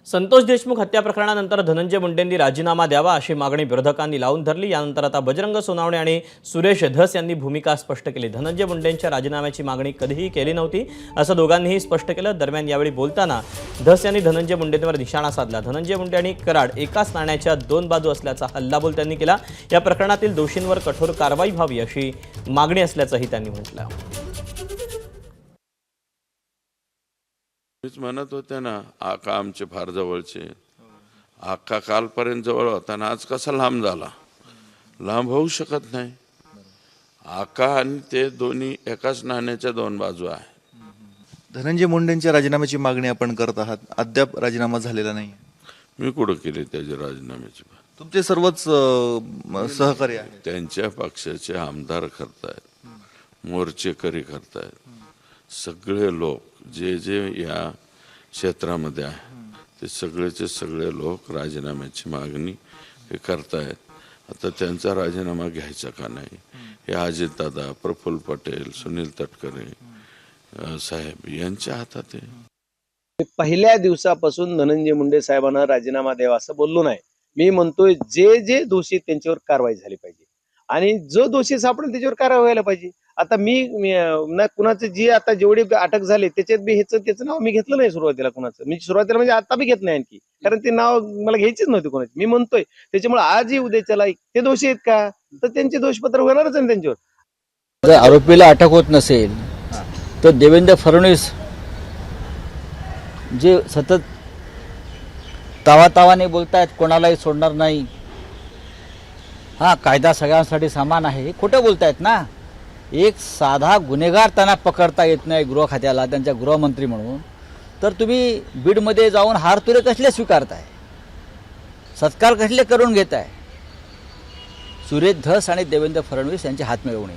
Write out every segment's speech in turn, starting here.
संतोष देशमुख हत्या प्रकरणानंतर धनंजय मुंडेंनी राजीनामा द्यावा अशी मागणी विरोधकांनी लावून धरली। यानंतर आता बजरंग सोनावणे आणि सुरेश धस यांनी भूमिका स्पष्ट केली। धनंजय मुंडेंच्या राजीनाम्याची मागणी कधीही केली नव्हती असं दोघांनीही स्पष्ट केलं। दरम्यान यावेळी बोलताना धस यांनी धनंजय मुंडेंवर निशाणा साधला। धनंजय मुंडे आणि कराड एकाच नाण्याच्या दोन बाजू असल्याचा हल्लाबोल त्यांनी केला। या प्रकरणातील दोषींवर कठोर कारवाई व्हावी अशी मागणी असल्याचंही त्यांनी म्हटलं। मीच म्हणत होते ना, आका आमचे फार जवळचे, आका कालपर्यंत जवळ होता ना, आज कसा लांब झाला? लांब होऊ शकत नाही। आका आणि ते दोन्ही एकाच नाण्याच्या दोन बाजू आहे। धनंजय मुंडेंच्या राजीनाम्याची मागणी आपण करत आहात, अद्याप राजीनामा झालेला नाही। मी कुठं केली त्याच्या राजीनाम्याची? तुमचे सर्वच सहकारी आहेत, त्यांच्या पक्षाचे आमदार करतायत, मोर्चेकरी करतायत, सगळे लोक जे जे या क्षेत्रामध्ये आहे ते सगळेचे सगळे लोक राजीनाम्याची मागणी हे करतायत। आता त्यांचा राजीनामा घ्यायचा का नाही हे अजितदादा, प्रफुल्ल पटेल, सुनील तटकरे साहेब यांच्या हातात आहे। पहिल्या दिवसापासून धनंजय मुंडे साहेबांना राजीनामा द्यावा असं बोललो नाही। मी म्हणतोय जे जे दोषी त्यांच्यावर कारवाई झाली पाहिजे आणि जो दोषी सापडेल त्याच्यावर कारवाई व्हायला पाहिजे। आता मी ना कुणाचं जी आता जेवढे अटक झाले त्याच्यात बी त्याचं नाव मी घेतलं नाही सुरुवातीला कुणाचं, मी सुरुवातीला म्हणजे आता बी घेत नाही आणखी, कारण ते नाव मला घ्यायचीच नव्हती कोणाची। मी म्हणतोय त्याच्यामुळे आजही उद्याच्याला ते दोषी आहेत का तर त्यांचे दोषपत्र होणारच आहे त्यांच्यावर। जर आरोपीला अटक होत नसेल तर देवेंद्र फडणवीस जे सतत तावातावाने बोलतायत कोणालाही सोडणार नाही, हा कायदा सगळ्यांसाठी समान आहे, हे खोटं बोलतायत ना। एक साधा गुन्हेगार त्यांना पकडता येत नाही गृह खात्याला, त्यांच्या गृहमंत्री म्हणून, तर तुम्ही बीडमध्ये जाऊन हारतुरे कसले स्वीकारताय, सत्कार कसले करून घेताय? सुरेश धस आणि देवेंद्र फडणवीस यांचे हात मिळवणे,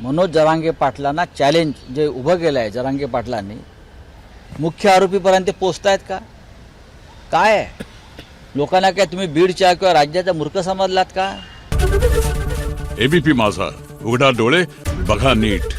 मनोज जरांगे पाटलांना चॅलेंज जे उभं केलं आहे जरांगे पाटलांनी, मुख्य आरोपीपर्यंत पोचतायत का? काय आहे? लोकांना काय तुम्ही बीडच्या किंवा राज्याचा मूर्ख समजलात का? एबीपी माझा, उघडा डोळे बघा नीट।